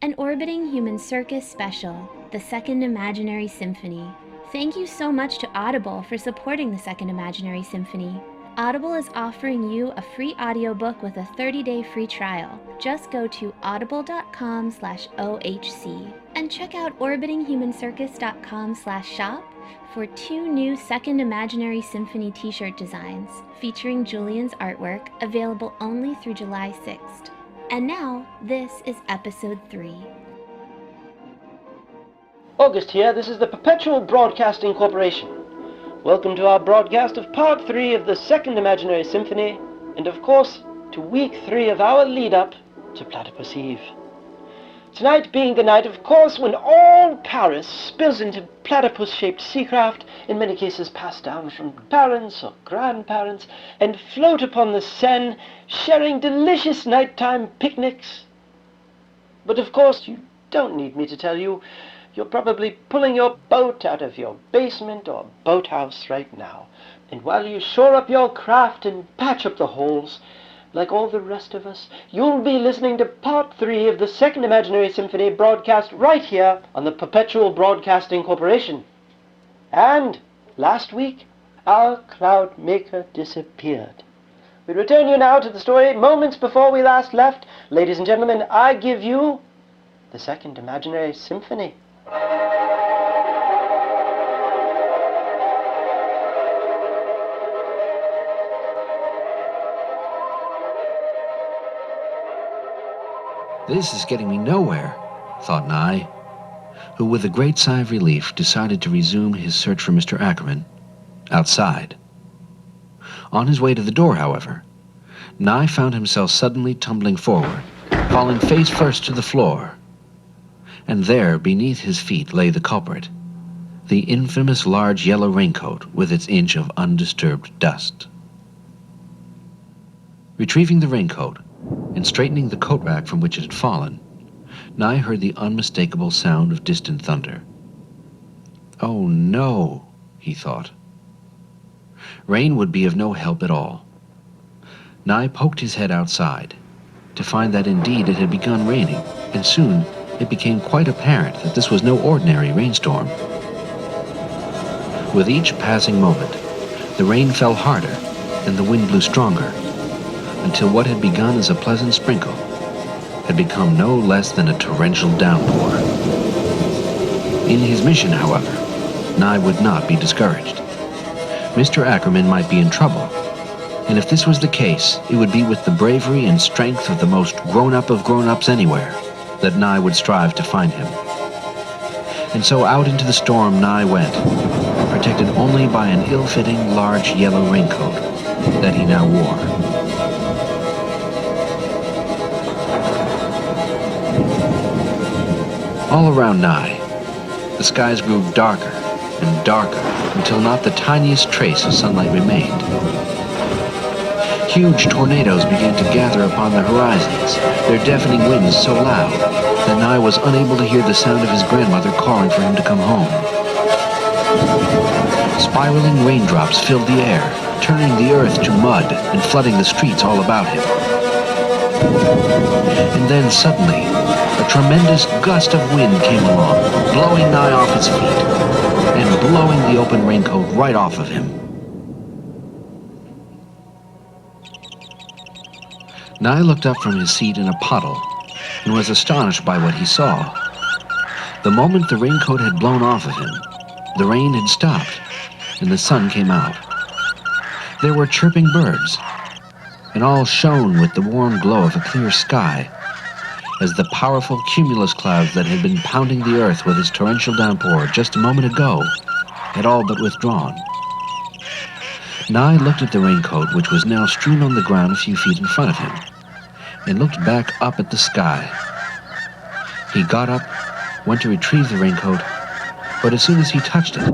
An Orbiting Human Circus Special, the Second Imaginary Symphony. Thank you so much to Audible for supporting the Second Imaginary Symphony. Audible is offering you a free audiobook with a 30-day free trial. Just go to audible.com/OHC and check out orbitinghumancircus.com/shop for 2 new Second Imaginary Symphony t-shirt designs featuring Julian's artwork, available only through July 6th. And now, this is episode 3. August here, this is the Perpetual Broadcasting Corporation. Welcome to our broadcast of Part 3 of the Second Imaginary Symphony, and of course, to Week 3 of our lead-up to Platypus Eve. Tonight being the night, of course, when all Paris spills into platypus-shaped seacraft, in many cases passed down from parents or grandparents, and float upon the Seine, sharing delicious nighttime picnics. But of course, you don't need me to tell you, you're probably pulling your boat out of your basement or boathouse right now. And while you shore up your craft and patch up the holes, like all the rest of us, you'll be listening to Part 3 of the Second Imaginary Symphony broadcast right here on the Perpetual Broadcasting Corporation. And last week, our cloud maker disappeared. We return you now to the story moments before we last left. Ladies and gentlemen, I give you the Second Imaginary Symphony. This is getting me nowhere, thought Nye, who with a great sigh of relief decided to resume his search for Mr. Ackerman outside. On his way to the door, however, Nye found himself suddenly tumbling forward, falling face first to the floor. And there, beneath his feet, lay the culprit, the infamous large yellow raincoat with its inch of undisturbed dust. Retrieving the raincoat and straightening the coat rack from which it had fallen, Nye heard the unmistakable sound of distant thunder. Oh no, he thought. Rain would be of no help at all. Nye poked his head outside to find that indeed it had begun raining, and soon it became quite apparent that this was no ordinary rainstorm. With each passing moment, the rain fell harder and the wind blew stronger, until what had begun as a pleasant sprinkle had become no less than a torrential downpour. In his mission, however, Nye would not be discouraged. Mr. Ackerman might be in trouble, and if this was the case, it would be with the bravery and strength of the most grown-up of grown-ups anywhere that Nye would strive to find him. And so out into the storm Nye went, protected only by an ill-fitting large yellow raincoat that he now wore. All around Nye, the skies grew darker and darker until not the tiniest trace of sunlight remained. Huge tornadoes began to gather upon the horizons, their deafening winds so loud that Nye was unable to hear the sound of his grandmother calling for him to come home. Spiraling raindrops filled the air, turning the earth to mud and flooding the streets all about him. And then suddenly, a tremendous gust of wind came along, blowing Nye off his feet and blowing the open raincoat right off of him. Nye looked up from his seat in a puddle and was astonished by what he saw. The moment the raincoat had blown off of him, the rain had stopped and the sun came out. There were chirping birds, and all shone with the warm glow of a clear sky, as the powerful cumulus clouds that had been pounding the earth with its torrential downpour just a moment ago had all but withdrawn. Nye looked at the raincoat, which was now strewn on the ground a few feet in front of him, and looked back up at the sky. He got up, went to retrieve the raincoat, but as soon as he touched it,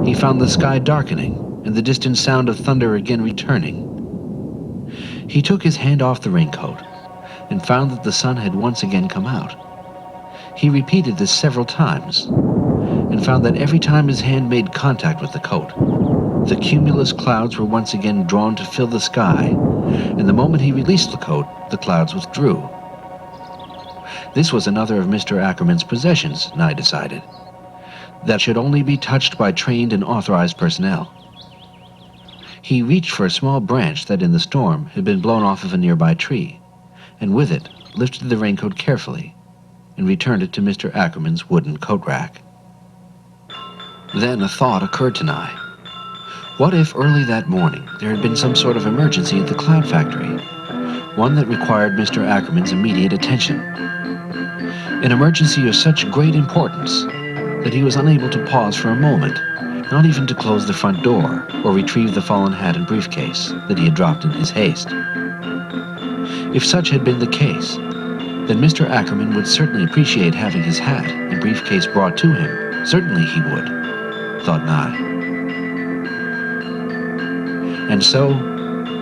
he found the sky darkening and the distant sound of thunder again returning. He took his hand off the raincoat and found that the sun had once again come out. He repeated this several times and found that every time his hand made contact with the coat, the cumulus clouds were once again drawn to fill the sky, and the moment he released the coat, the clouds withdrew. This was another of Mr. Ackerman's possessions, Nye decided, that should only be touched by trained and authorized personnel. He reached for a small branch that in the storm had been blown off of a nearby tree, and with it lifted the raincoat carefully and returned it to Mr. Ackerman's wooden coat rack. Then a thought occurred to Nye. What if early that morning there had been some sort of emergency at the cloud factory, one that required Mr. Ackerman's immediate attention? An emergency of such great importance that he was unable to pause for a moment, not even to close the front door or retrieve the fallen hat and briefcase that he had dropped in his haste. If such had been the case, then Mr. Ackerman would certainly appreciate having his hat and briefcase brought to him. Certainly he would, thought Nye. And so,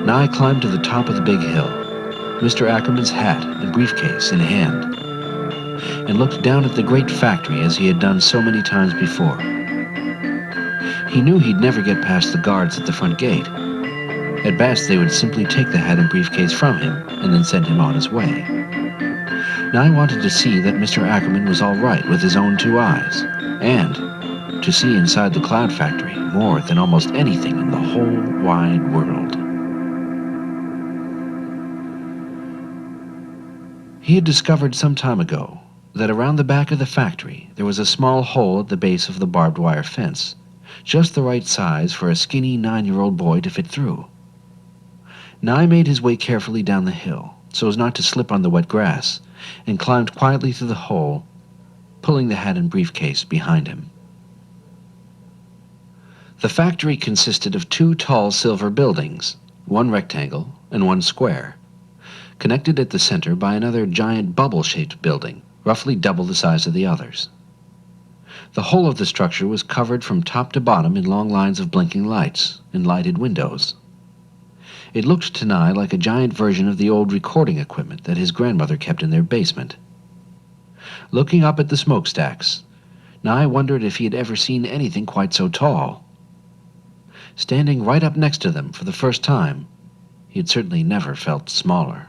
Nye climbed to the top of the big hill, Mr. Ackerman's hat and briefcase in hand, and looked down at the great factory as he had done so many times before. He knew he'd never get past the guards at the front gate. At best, they would simply take the hat and briefcase from him and then send him on his way. Nye wanted to see that Mr. Ackerman was all right with his own two eyes, and to see inside the cloud factory more than almost anything in the whole wide world. He had discovered some time ago that around the back of the factory there was a small hole at the base of the barbed wire fence, just the right size for a skinny 9-year-old boy to fit through. Nye made his way carefully down the hill, so as not to slip on the wet grass, and climbed quietly through the hole, pulling the hat and briefcase behind him. The factory consisted of 2 tall silver buildings, one rectangle and one square, connected at the center by another giant bubble-shaped building, roughly double the size of the others. The whole of the structure was covered from top to bottom in long lines of blinking lights and lighted windows. It looked to Nye like a giant version of the old recording equipment that his grandmother kept in their basement. Looking up at the smokestacks, Nye wondered if he had ever seen anything quite so tall. Standing right up next to them for the first time, he had certainly never felt smaller.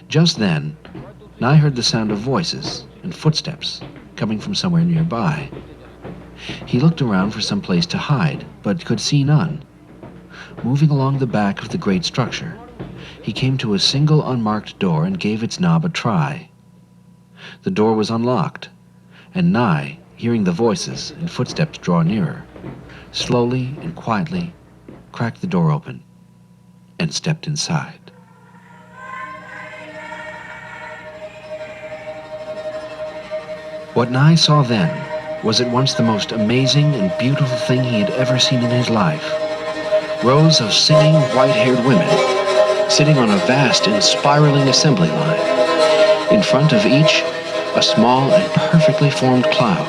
Just then, Nye heard the sound of voices and footsteps coming from somewhere nearby. He looked around for some place to hide, but could see none. Moving along the back of the great structure, he came to a single unmarked door and gave its knob a try. The door was unlocked, and Nye, hearing the voices and footsteps draw nearer, slowly and quietly cracked the door open and stepped inside. What Nye saw then was at once the most amazing and beautiful thing he had ever seen in his life. Rows of singing, white-haired women sitting on a vast and spiraling assembly line. In front of each, a small and perfectly formed cloud,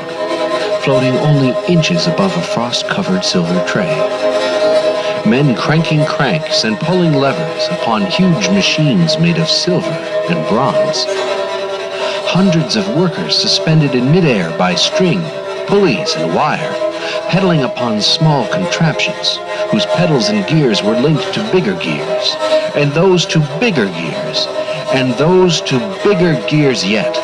floating only inches above a frost-covered silver tray. Men cranking cranks and pulling levers upon huge machines made of silver and bronze. Hundreds of workers suspended in midair by string, pulleys, and wire, pedaling upon small contraptions whose pedals and gears were linked to bigger gears, and those to bigger gears, and those to bigger gears yet.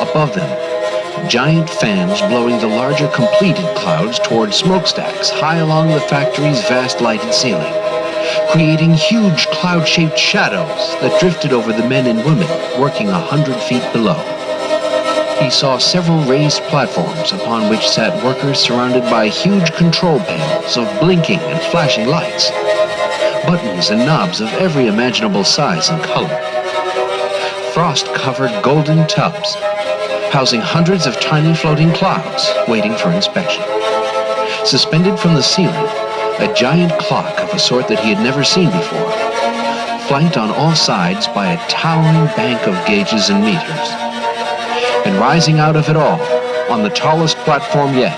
Above them, giant fans blowing the larger completed clouds toward smokestacks high along the factory's vast lighted ceiling, creating huge cloud-shaped shadows that drifted over the men and women working 100 feet below. He saw several raised platforms upon which sat workers surrounded by huge control panels of blinking and flashing lights, buttons and knobs of every imaginable size and color, frost-covered golden tubs housing hundreds of tiny floating clouds waiting for inspection. Suspended from the ceiling, a giant clock of a sort that he had never seen before, flanked on all sides by a towering bank of gauges and meters. And rising out of it all, on the tallest platform yet,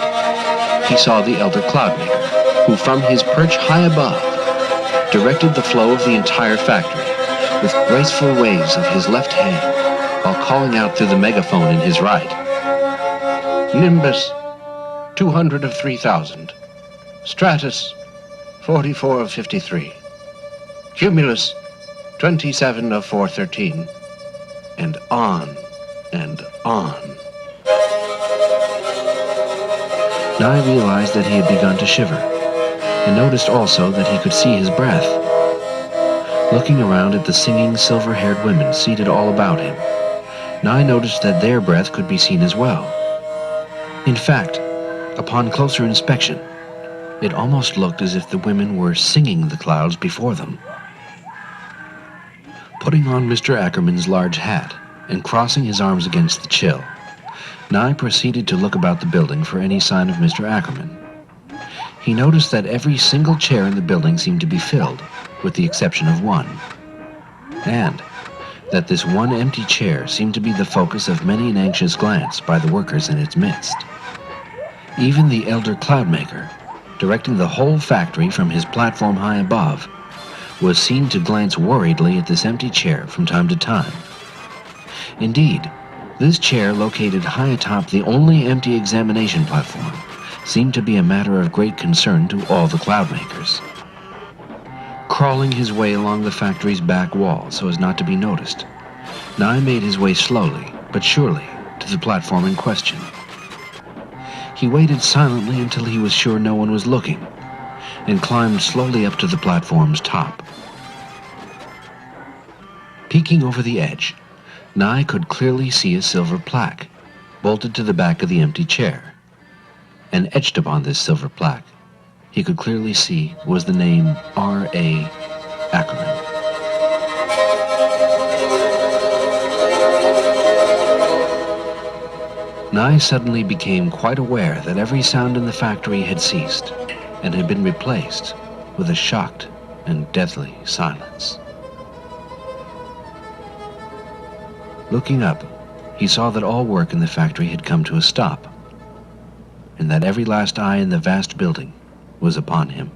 he saw the elder Cloudmaker, who from his perch high above directed the flow of the entire factory with graceful waves of his left hand while calling out through the megaphone in his right. Nimbus, 200 of 3,000. Stratus, 44 of 53. Cumulus, 27 of 413. and on and on. Nye realized that he had begun to shiver, and noticed also that he could see his breath. Looking around at the singing, silver-haired women seated all about him, Nye noticed that their breath could be seen as well. In fact, upon closer inspection, it almost looked as if the women were singing the clouds before them. Putting on Mr. Ackerman's large hat and crossing his arms against the chill, Nye proceeded to look about the building for any sign of Mr. Ackerman. He noticed that every single chair in the building seemed to be filled, with the exception of one, and that this one empty chair seemed to be the focus of many an anxious glance by the workers in its midst. Even the elder cloudmaker, directing the whole factory from his platform high above, was seen to glance worriedly at this empty chair from time to time. Indeed, this chair, located high atop the only empty examination platform, seemed to be a matter of great concern to all the cloudmakers. Crawling his way along the factory's back wall so as not to be noticed, Nye made his way slowly but surely to the platform in question. He waited silently until he was sure no one was looking, and climbed slowly up to the platform's top. Peeking over the edge, Nye could clearly see a silver plaque, bolted to the back of the empty chair. And etched upon this silver plaque, he could clearly see was the name R.A. Ackerman. Nye suddenly became quite aware that every sound in the factory had ceased and had been replaced with a shocked and deathly silence. Looking up, he saw that all work in the factory had come to a stop, and that every last eye in the vast building was upon him.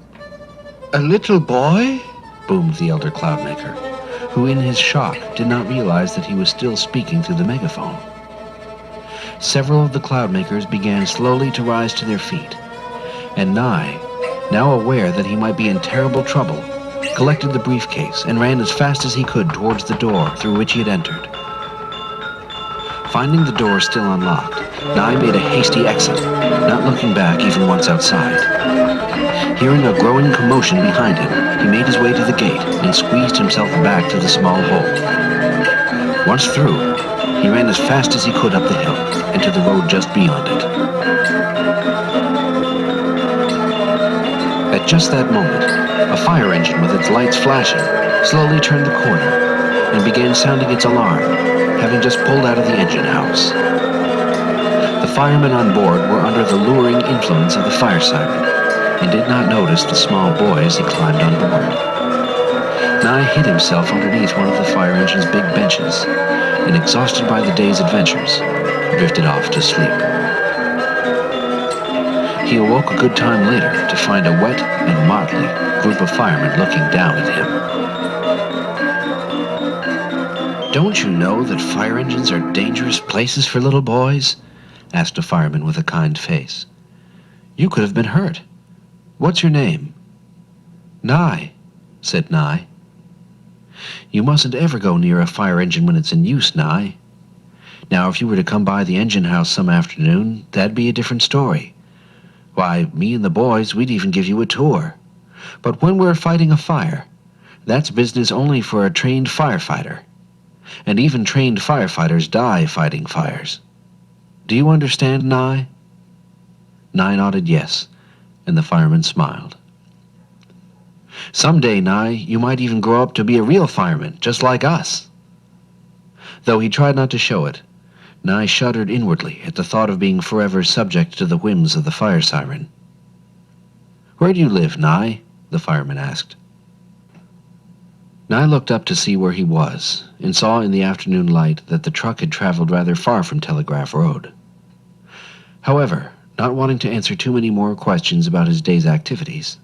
"A little boy?" boomed the elder cloudmaker, who in his shock did not realize that he was still speaking through the megaphone. Several of the cloudmakers began slowly to rise to their feet, and Nye, now aware that he might be in terrible trouble, collected the briefcase and ran as fast as he could towards the door through which he had entered. Finding the door still unlocked, Nye made a hasty exit, not looking back even once outside. Hearing a growing commotion behind him, he made his way to the gate and squeezed himself back to the small hole. Once through, he ran as fast as he could up the hill and to the road just beyond it. At just that moment, a fire engine with its lights flashing slowly turned the corner and began sounding its alarm, having just pulled out of the engine house. The firemen on board were under the luring influence of the fire siren and did not notice the small boy as he climbed on board. Nye hid himself underneath one of the fire engine's big benches and, exhausted by the day's adventures, drifted off to sleep. He awoke a good time later to find a wet and motley group of firemen looking down at him. "Don't you know that fire engines are dangerous places for little boys?" asked a fireman with a kind face. "You could have been hurt. What's your name?" "Nye," said Nye. "You mustn't ever go near a fire engine when it's in use, Nye. Now, if you were to come by the engine house some afternoon, that'd be a different story. Why, me and the boys, we'd even give you a tour. But when we're fighting a fire, that's business only for a trained firefighter. And even trained firefighters die fighting fires. Do you understand, Nye?" Nye nodded yes, and the fireman smiled. "Someday, Nye, you might even grow up to be a real fireman, just like us." Though he tried not to show it, Nye shuddered inwardly at the thought of being forever subject to the whims of the fire siren. "Where do you live, Nye?" the fireman asked. Nye looked up to see where he was, and saw in the afternoon light that the truck had traveled rather far from Telegraph Road. However, not wanting to answer too many more questions about his day's activities,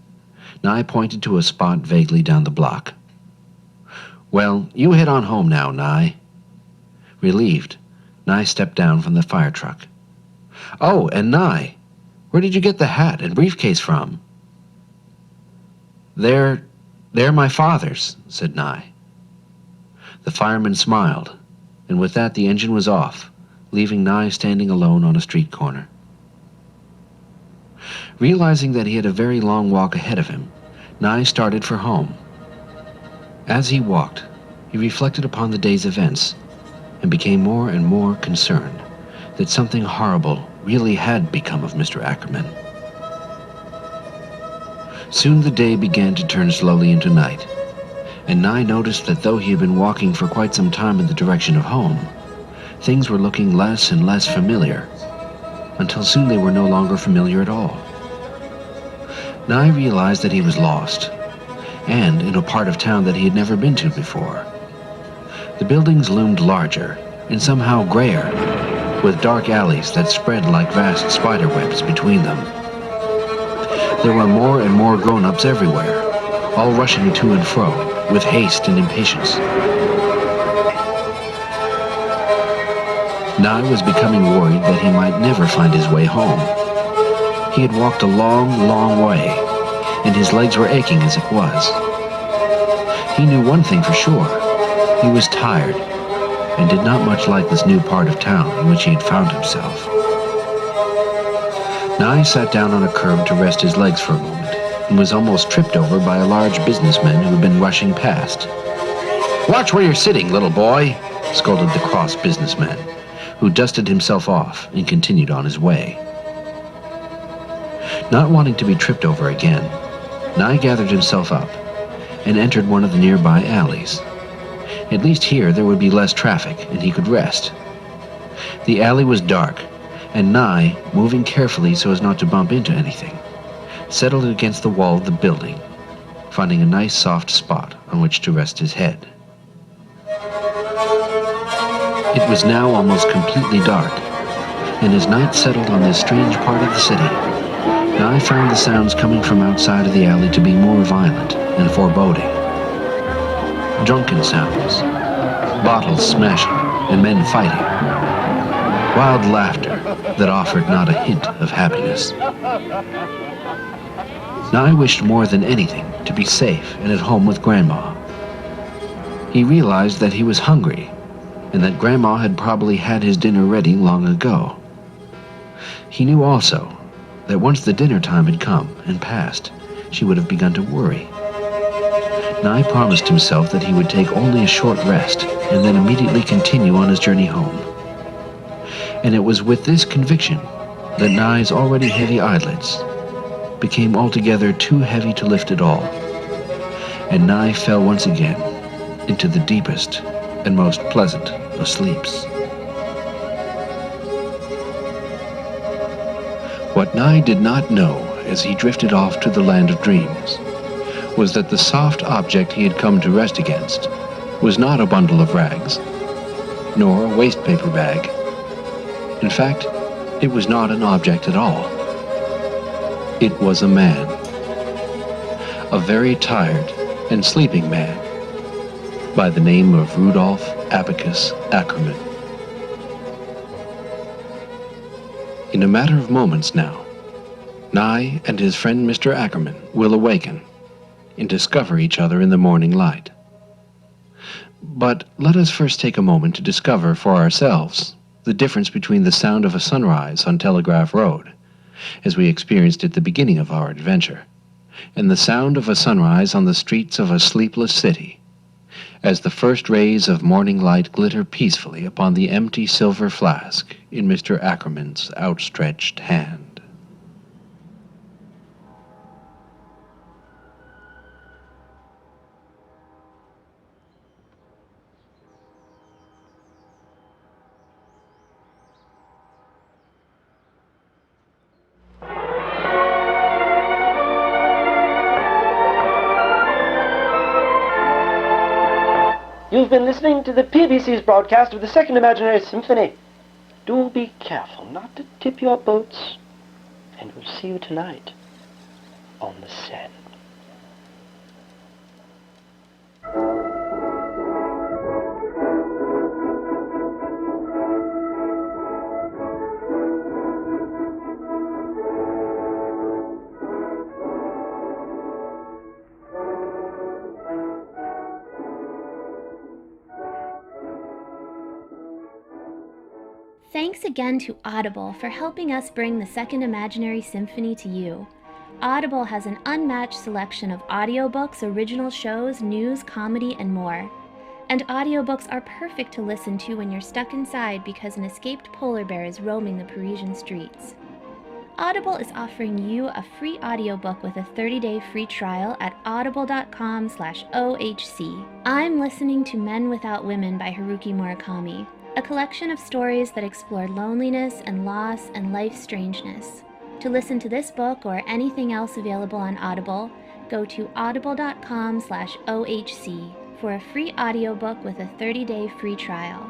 Nye pointed to a spot vaguely down the block. "Well, you head on home now, Nye." Relieved, Nye stepped down from the fire truck. "Oh, and Nye, where did you get the hat and briefcase from?" They're my father's," said Nye. The fireman smiled and with that the engine was off, leaving Nye standing alone on a street corner. Realizing that he had a very long walk ahead of him, Nye started for home. As he walked, he reflected upon the day's events and became more and more concerned that something horrible really had become of Mr. Ackerman. Soon the day began to turn slowly into night, and Nye noticed that though he had been walking for quite some time in the direction of home, things were looking less and less familiar, until soon they were no longer familiar at all. Nye realized that he was lost, and in a part of town that he had never been to before. The buildings loomed larger and somehow grayer, with dark alleys that spread like vast spider webs between them. There were more and more grown-ups everywhere, all rushing to and fro with haste and impatience. Nye was becoming worried that he might never find his way home. He had walked a long, long way, and his legs were aching as it was. He knew one thing for sure. He was tired, and did not much like this new part of town in which he had found himself. Nye sat down on a curb to rest his legs for a moment, and was almost tripped over by a large businessman who had been rushing past. "Watch where you're sitting, little boy," scolded the cross businessman, who dusted himself off and continued on his way. Not wanting to be tripped over again, Nye gathered himself up and entered one of the nearby alleys. At least here there would be less traffic and he could rest. The alley was dark, and Nye, moving carefully so as not to bump into anything, settled against the wall of the building, finding a nice soft spot on which to rest his head. It was now almost completely dark, and as night settled on this strange part of the city, Nye found the sounds coming from outside of the alley to be more violent and foreboding. Drunken sounds, bottles smashing, and men fighting. Wild laughter that offered not a hint of happiness. Nye wished more than anything to be safe and at home with Grandma. He realized that he was hungry, and that Grandma had probably had his dinner ready long ago. He knew also that once the dinner time had come and passed, she would have begun to worry. Nye promised himself that he would take only a short rest and then immediately continue on his journey home. And it was with this conviction that Nye's already heavy eyelids became altogether too heavy to lift at all, and Nye fell once again into the deepest and most pleasant of sleeps. What Nye did not know as he drifted off to the land of dreams was that the soft object he had come to rest against was not a bundle of rags, nor a wastepaper bag. In fact, it was not an object at all. It was a man. A very tired and sleeping man by the name of Rudolph Abacus Ackerman. In a matter of moments now, Nye and his friend Mr. Ackerman will awaken and discover each other in the morning light. But let us first take a moment to discover for ourselves the difference between the sound of a sunrise on Telegraph Road, as we experienced at the beginning of our adventure, and the sound of a sunrise on the streets of a sleepless city, as the first rays of morning light glitter peacefully upon the empty silver flask in Mr. Ackerman's outstretched hand. You've been listening to the PBC's broadcast of the Second Imaginary Symphony. Do be careful not to tip your boats, and we'll see you tonight on the Seine. Thanks again to Audible for helping us bring the Second Imaginary Symphony to you. Audible has an unmatched selection of audiobooks, original shows, news, comedy, and more. And audiobooks are perfect to listen to when you're stuck inside because an escaped polar bear is roaming the Parisian streets. Audible is offering you a free audiobook with a 30-day free trial at audible.com/OHC. I'm listening to Men Without Women by Haruki Murakami, a collection of stories that explore loneliness and loss and life's strangeness. To listen to this book or anything else available on Audible, go to audible.com/OHC for a free audiobook with a 30-day free trial.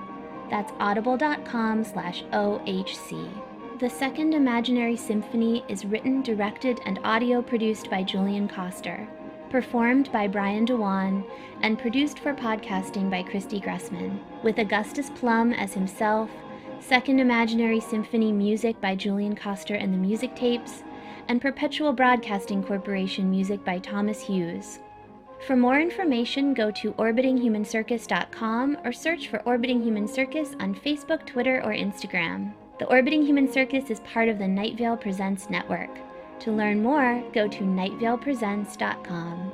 That's audible.com/OHC. The Second Imaginary Symphony is written, directed, and audio produced by Julian Koster, performed by Brian Dewan, and produced for podcasting by Christy Gressman, with Augustus Plum as himself, Second Imaginary Symphony music by Julian Koster and the Music Tapes, and Perpetual Broadcasting Corporation music by Thomas Hughes. For more information, go to orbitinghumancircus.com or search for Orbiting Human Circus on Facebook, Twitter, or Instagram. The Orbiting Human Circus is part of the Night Vale Presents network. To learn more, go to nightvalepresents.com.